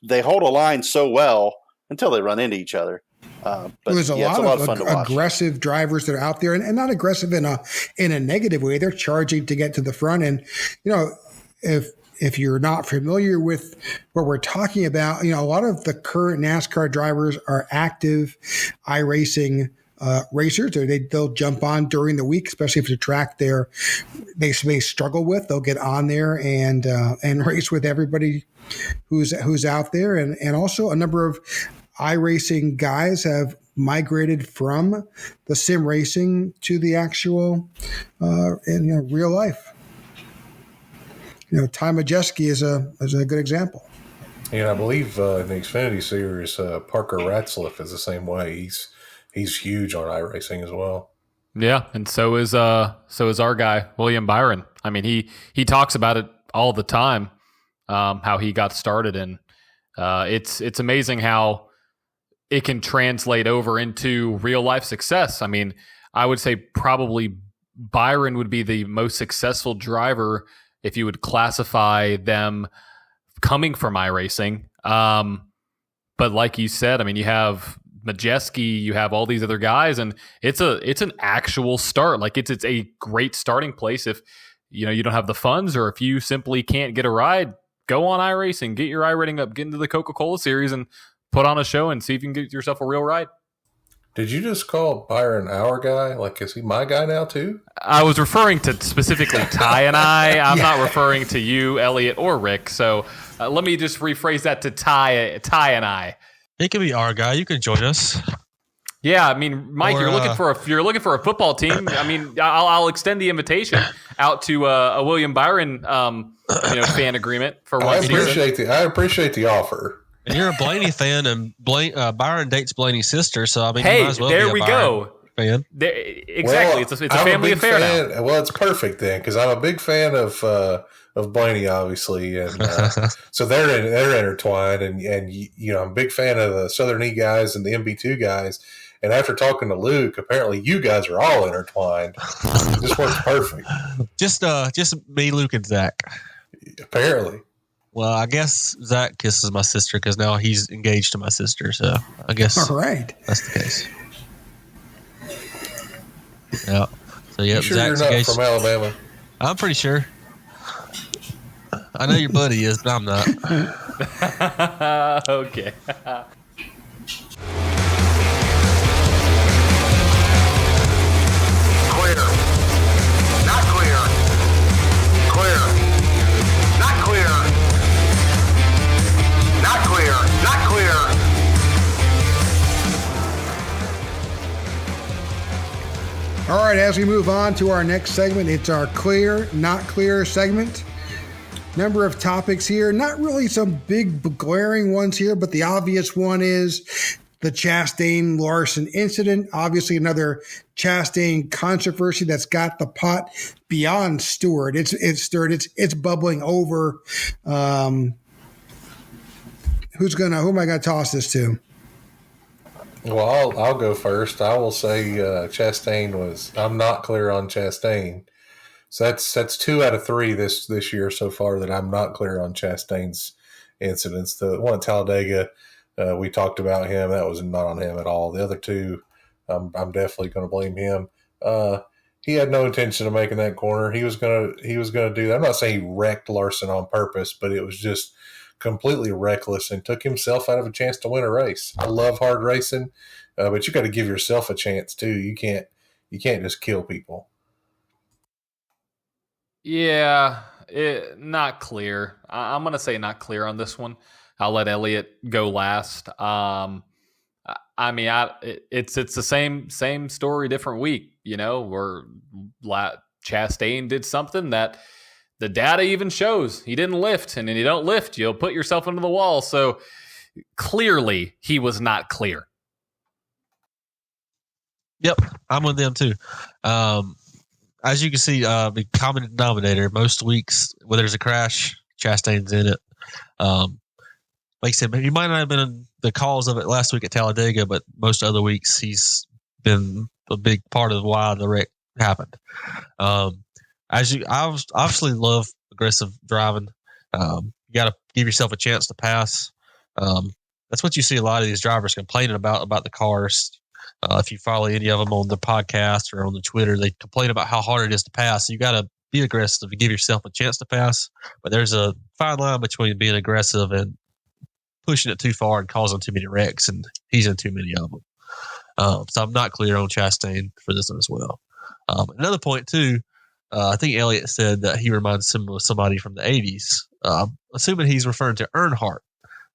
Speaker 4: they hold a line so well until they run into each other. But
Speaker 3: there's a
Speaker 4: it's
Speaker 3: lot of
Speaker 4: fun to watch.
Speaker 3: aggressive drivers that are out there, and not aggressive in a negative way. They're charging to get to the front, and if you're not familiar with what we're talking about, a lot of the current NASCAR drivers are active iRacing racers. They'll jump on during the week, especially if it's a track they may struggle with. They'll get on there and race with everybody who's out there, and also a number of iRacing guys have migrated from the sim racing to the actual real life. Ty Majeski is a good example.
Speaker 7: And I believe in the Xfinity series, Parker Ratzliff is the same way. He's huge on iRacing as well.
Speaker 6: Yeah, and so is our guy William Byron. I mean, he talks about it all the time, how he got started, and it's amazing how it can translate over into real life success. I mean, I would say probably Byron would be the most successful driver if you would classify them coming from iRacing. But like you said, I mean, you have Majeski, you have all these other guys, and it's an actual start. Like it's a great starting place if you don't have the funds, or if you simply can't get a ride. Go on iRacing, get your iRating up, get into the Coca-Cola series, and put on a show and see if you can get yourself a real ride.
Speaker 7: Did you just call Byron our guy? Like, is he my guy now too?
Speaker 6: I was referring to specifically Ty and I. I'm not referring to you, Elliot, or Rick. So let me just rephrase that to Ty and I.
Speaker 5: He could be our guy. You can join us.
Speaker 6: Yeah, I mean, Mike, you're looking for a football team. I mean, I'll extend the invitation out to a William Byron, fan agreement for one season.
Speaker 7: I appreciate the offer.
Speaker 5: And you're a Blaney fan, and Byron dates Blaney's sister, so I mean,
Speaker 6: hey,
Speaker 5: you might as well
Speaker 6: there
Speaker 5: be a
Speaker 6: we
Speaker 5: Byron
Speaker 6: go.
Speaker 5: Fan.
Speaker 6: Exactly, it's a family affair now.
Speaker 7: Well, it's perfect then, because I'm a big fan of Blaney, obviously, and so they're intertwined, and I'm a big fan of the Southern E guys and the MB2 guys. And after talking to Luke, apparently you guys are all intertwined. This works perfect.
Speaker 5: Just me, Luke, and Zach.
Speaker 7: Apparently.
Speaker 5: Well, I guess Zach kisses my sister because now he's engaged to my sister. So I guess
Speaker 3: all right,
Speaker 5: that's the case. Yeah. So yeah,
Speaker 7: sure
Speaker 5: Zach's
Speaker 7: you're not
Speaker 5: engaged.
Speaker 7: From Alabama?
Speaker 5: I'm pretty sure. I know your buddy is, but I'm not.
Speaker 6: Okay.
Speaker 3: All right, as we move on to our next segment, it's our clear, not clear segment. Number of topics here, not really some big glaring ones here, but the obvious one is the Chastain-Larson incident. Obviously, another Chastain controversy that's got the pot beyond stirred. It's stirred. It's bubbling over. Who am I gonna toss this to?
Speaker 7: Well, I'll go first. I will say Chastain I'm not clear on Chastain. So that's 2 out of 3 this year so far that I'm not clear on Chastain's incidents. The one at Talladega, we talked about him. That was not on him at all. The other 2, I'm definitely going to blame him. He had no intention of making that corner. He was going to do that. I'm not saying he wrecked Larson on purpose, but it was just completely reckless and took himself out of a chance to win a race. I love hard racing, but you got to give yourself a chance too. You can't just kill people.
Speaker 6: Yeah, not clear. I'm going to say not clear on this one. I'll let Elliot go last. I mean, it's the same story, different week. Where Chastain did something that the data even shows he didn't lift, and when you don't lift, you'll put yourself into the wall. So clearly, he was not clear.
Speaker 5: Yep, I'm with them too. As you can see, the common denominator most weeks where there's a crash, Chastain's in it. Like I said, he might not have been in the cause of it last week at Talladega, but most other weeks he's been a big part of why the wreck happened. I obviously love aggressive driving. You got to give yourself a chance to pass. that's what you see a lot of these drivers complaining about the cars. If you follow any of them on the podcast or on the Twitter, they complain about how hard it is to pass. So you got to be aggressive to give yourself a chance to pass. But there's a fine line between being aggressive and pushing it too far and causing too many wrecks, and he's in too many of them. So I'm not clear on Chastain for this one as well. Another point, too, I think Elliott said that he reminds him of somebody from the 80s. Assuming he's referring to Earnhardt.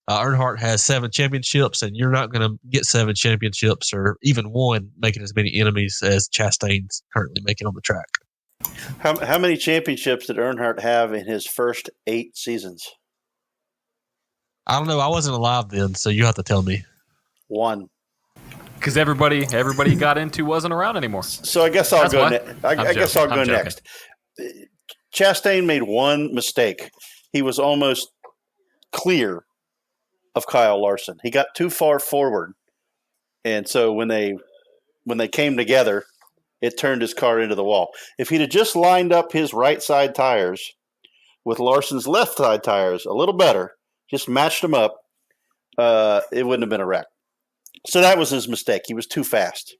Speaker 5: Earnhardt has 7 championships, and you're not going to get 7 championships or even one making as many enemies as Chastain's currently making on the track.
Speaker 4: How many championships did Earnhardt have in his first 8 seasons?
Speaker 5: I don't know. I wasn't alive then, so you have to tell me.
Speaker 4: 1.
Speaker 6: Because everybody he got into wasn't around anymore.
Speaker 4: So I guess I'll go next. I guess I'll go next. Chastain made one mistake. He was almost clear of Kyle Larson. He got too far forward, and so when they came together, it turned his car into the wall. If he'd have just lined up his right side tires with Larson's left side tires a little better, just matched them up, it wouldn't have been a wreck. So that was his mistake. He was too fast.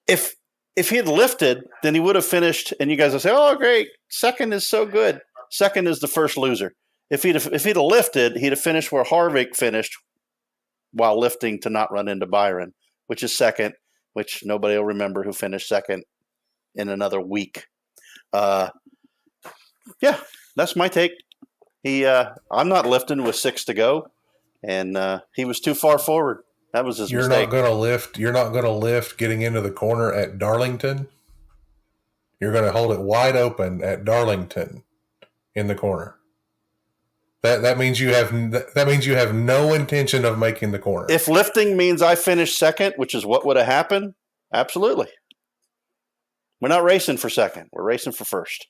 Speaker 4: If he had lifted, then he would have finished, and you guys would say, "Oh, great! Second is so good. Second is the first loser." If he'd have lifted, he'd have finished where Harvick finished while lifting to not run into Byron, which is second, which nobody will remember who finished second in another week. Yeah, that's my take. I'm not lifting with 6 to go, and he was too far forward. That was his mistake.
Speaker 7: You're not going to lift getting into the corner at Darlington. You're going to hold it wide open at Darlington in the corner. That means you have no intention of making the corner.
Speaker 4: If lifting means I finish second, which is what would have happened, absolutely. We're not racing for second. We're racing for first.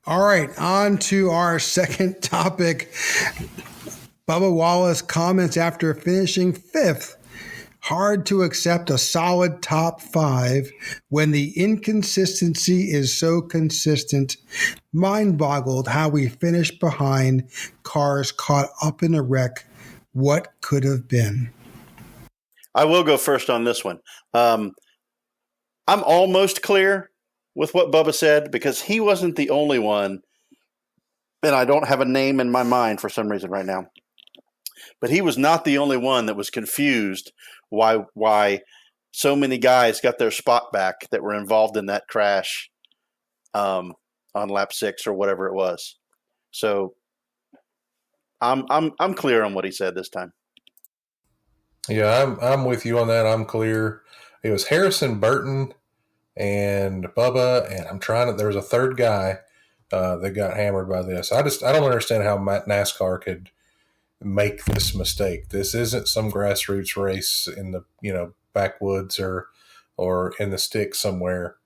Speaker 3: All right, on to our second topic. Bubba Wallace comments after finishing 5th. Hard to accept a solid top 5 when the inconsistency is so consistent. Mind boggled how we finished behind cars caught up in a wreck. What could have been?
Speaker 4: I will go first on this one. I'm almost clear with what Bubba said because he wasn't the only one, and I don't have a name in my mind for some reason right now. But he was not the only one that was confused why so many guys got their spot back that were involved in that crash on lap 6 or whatever it was. So I'm clear on what he said this time.
Speaker 7: Yeah, I'm with you on that. I'm clear. It was Harrison Burton and Bubba, and there was a third guy that got hammered by this. I don't understand how NASCAR could make this mistake. This isn't some grassroots race in the backwoods or in the sticks somewhere.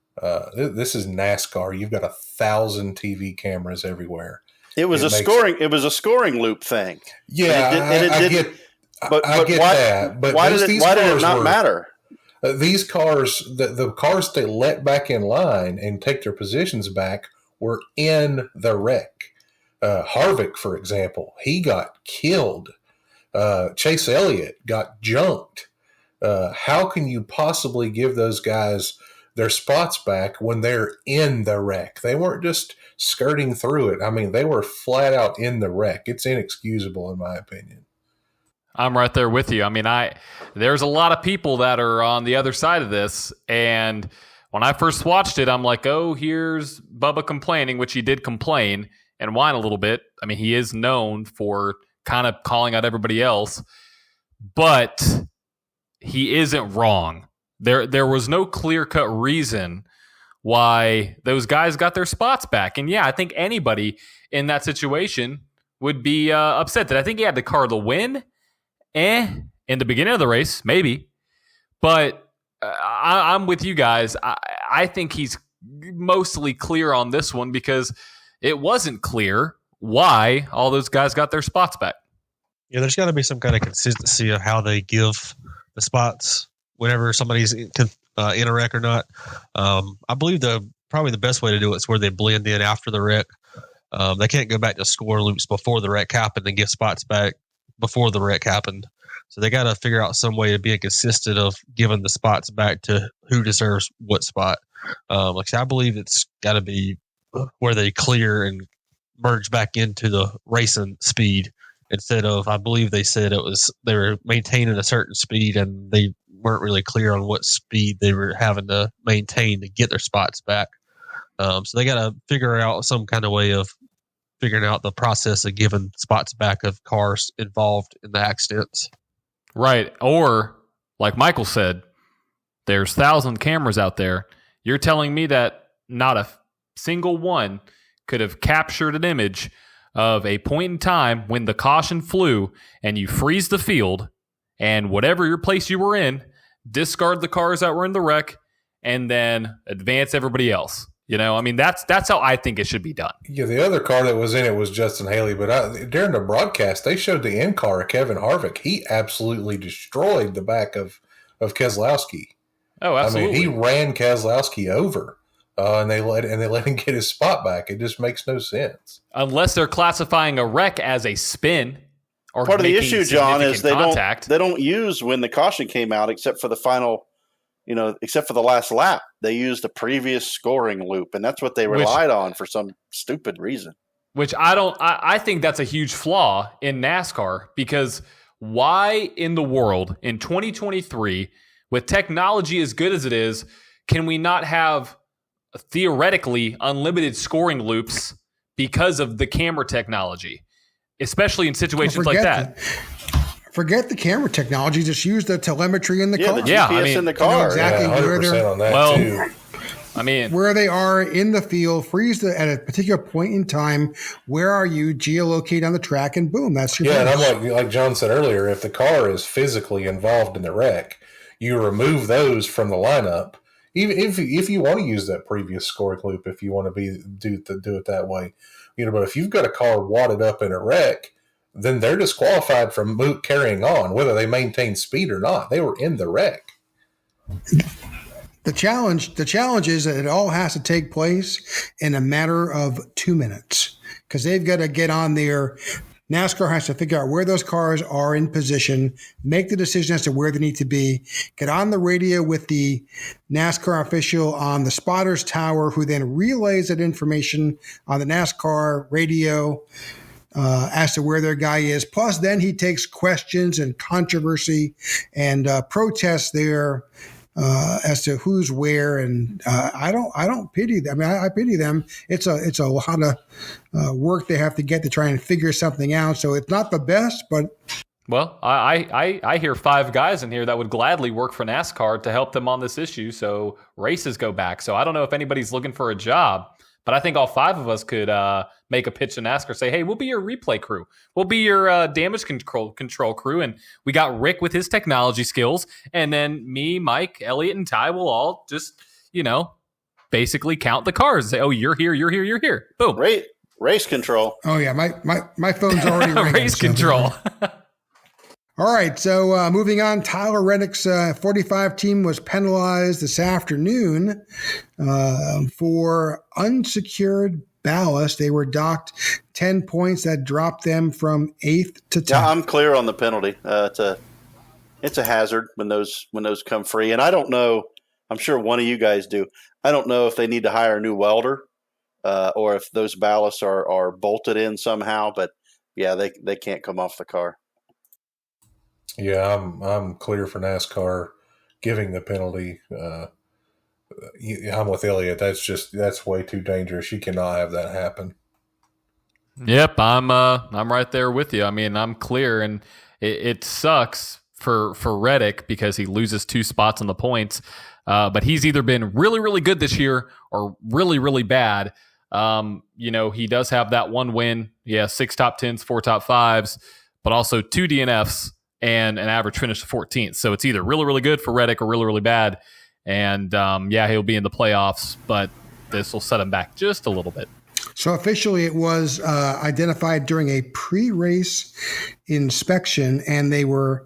Speaker 7: This is NASCAR. You've got 1,000 TV cameras everywhere.
Speaker 4: It was a scoring loop thing.
Speaker 7: Yeah, I get that. But
Speaker 4: why did it not matter?
Speaker 7: These cars, the cars they let back in line and take their positions back were in the wreck. Harvick, for example, he got killed. Chase Elliott got junked. How can you possibly give those guys their spots back when they're in the wreck? They weren't just skirting through it. I mean, they were flat out in the wreck. It's inexcusable, in my opinion.
Speaker 6: I'm right there with you. I mean, there's a lot of people that are on the other side of this, and when I first watched it, I'm like, oh, here's Bubba complaining, which he did complain and whine a little bit. I mean, he is known for kind of calling out everybody else, but he isn't wrong. There was no clear-cut reason why those guys got their spots back. And yeah, I think anybody in that situation would be upset. Did I think he had the car to win? In the beginning of the race, maybe. But I'm with you guys. I think he's mostly clear on this one because it wasn't clear why all those guys got their spots back.
Speaker 5: Yeah, there's got to be some kind of consistency of how they give the spots whenever somebody's in a wreck or not. I believe probably the best way to do it is where they blend in after the wreck. They can't go back to score loops before the wreck happened and give spots back before the wreck happened. So they got to figure out some way of being consistent of giving the spots back to who deserves what spot. Like I believe it's got to be where they clear and merge back into the racing speed instead of, I believe they said they were maintaining a certain speed and they weren't really clear on what speed they were having to maintain to get their spots back. So they got to figure out some kind of way of figuring out the process of giving spots back of cars involved in the accidents.
Speaker 6: Right. Or, like Michael said, there's 1,000 cameras out there. You're telling me that not a single one could have captured an image of a point in time when the caution flew and you freeze the field and whatever your place you were in, discard the cars that were in the wreck and then advance everybody else. You know, I mean, that's how I think it should be done.
Speaker 7: Yeah, the other car that was in it was Justin Haley, but during the broadcast, they showed the end car of Kevin Harvick. He absolutely destroyed the back of Keselowski.
Speaker 6: Oh, absolutely.
Speaker 7: I mean, he ran Keselowski over, and they let him get his spot back. It just makes no sense.
Speaker 6: Unless they're classifying a wreck as a spin. Or
Speaker 4: part of the issue, John, is they
Speaker 6: contact.
Speaker 4: don't use when the caution came out, except for the final. You know, except for the last lap, they used a previous scoring loop, and that's what they relied on for some stupid reason.
Speaker 6: Which I think that's a huge flaw in NASCAR, because why in the world in 2023, with technology as good as it is, can we not have theoretically unlimited scoring loops because of the camera technology, especially in situations like that?
Speaker 3: Forget the camera technology. Just use the telemetry in the car.
Speaker 4: The GPS in the car.
Speaker 3: Exactly where they're
Speaker 7: on that too.
Speaker 6: I mean,
Speaker 3: where they are in the field, freeze at a particular point in time. Where are you? Geolocate on the track, and boom, that's your.
Speaker 7: Yeah, and I'm like John said earlier. If the car is physically involved in the wreck, you remove those from the lineup. Even if you want to use that previous scoring loop, if you want to do it that way, you know. But if you've got a car wadded up in a wreck, then they're disqualified from carrying on, whether they maintain speed or not. They were in the wreck.
Speaker 3: The challenge is that it all has to take place in a matter of 2 minutes, because they've got to get on there. NASCAR has to figure out where those cars are in position, make the decision as to where they need to be, get on the radio with the NASCAR official on the spotters tower, who then relays that information on the NASCAR radio as to where their guy is. Plus, then he takes questions and controversy and protests there as to who's where. And I don't pity them. I mean, I pity them. It's a lot of work they have to get to try and figure something out. So it's not the best, but.
Speaker 6: Well, I hear 5 guys in here that would gladly work for NASCAR to help them on this issue, so races go back. So I don't know if anybody's looking for a job, but I think all 5 of us could make a pitch to NASCAR, say, hey, we'll be your replay crew. We'll be your damage control crew. And we got Rick with his technology skills. And then me, Mike, Elliot, and Ty will all just, basically count the cars and say, oh, you're here, you're here, you're here. Boom.
Speaker 4: Race control.
Speaker 3: Oh, yeah. My phone's already ringing.
Speaker 6: Race control.
Speaker 3: All right, so moving on, Tyler Reddick's 45 team was penalized this afternoon for unsecured ballast. They were docked 10 points. That dropped them from 8th to 10th.
Speaker 4: Yeah, I'm clear on the penalty. It's a hazard when those come free. And I don't know, I'm sure one of you guys do. I don't know if they need to hire a new welder or if those ballasts are bolted in somehow. But, yeah, they can't come off the car.
Speaker 7: Yeah, I'm clear for NASCAR giving the penalty. I'm with Elliot. That's way too dangerous. You cannot have that happen.
Speaker 6: Yep, I'm right there with you. I mean, I'm clear, and it sucks for Reddick because he loses 2 spots on the points. But he's either been really, really good this year or really, really bad. He does have that 1 win. Yeah, 6 top 10s, 4 top 5s, but also 2 DNFs. And an average finish of 14th. So it's either really, really good for Reddick or really, really bad. And, he'll be in the playoffs, but this will set him back just a little bit.
Speaker 3: So officially it was identified during a pre-race inspection, and the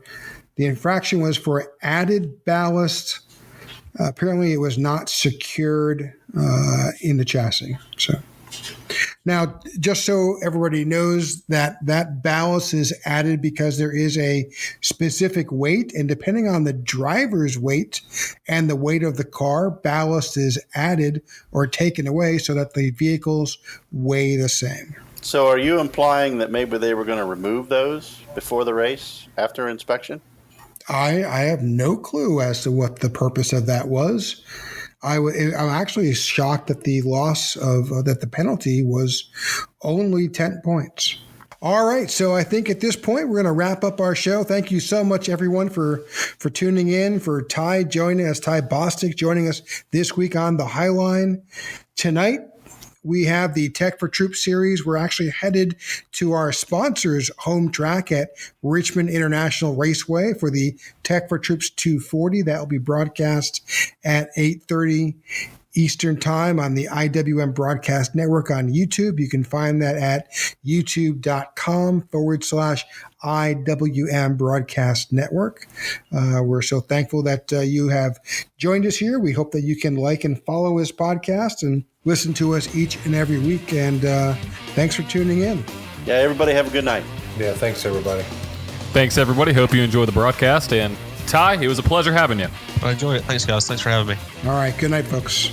Speaker 3: infraction was for added ballast. Apparently it was not secured in the chassis. So Now, just so everybody knows that ballast is added because there is a specific weight, and depending on the driver's weight and the weight of the car, ballast is added or taken away so that the vehicles weigh the same.
Speaker 4: So are you implying that maybe they were going to remove those before the race after inspection?
Speaker 3: I have no clue as to what the purpose of that was. I'm actually shocked that the loss of that the penalty was only 10 points. All right, so I think at this point we're going to wrap up our show. Thank you so much, everyone, for tuning in. For Ty joining us, Ty Bostick joining us this week on the Highline. Tonight we have the Tech4Troops series. We're actually headed to our sponsor's home track at Richmond International Raceway for the Tech4Troops 240. That will be broadcast at 8:30 Eastern Time on the IWM Broadcast Network on YouTube. You can find that at youtube.com/IWM Broadcast Network. We're so thankful that you have joined us here. We hope that you can like and follow this podcast and listen to us each and every week. And thanks for tuning in.
Speaker 4: Yeah, everybody have a good night.
Speaker 7: Yeah, thanks, everybody.
Speaker 6: Thanks, everybody. Hope you enjoy the broadcast. And Ty, it was a pleasure having you.
Speaker 5: I enjoyed it. Thanks, guys. Thanks for having me.
Speaker 3: All right. Good night, folks.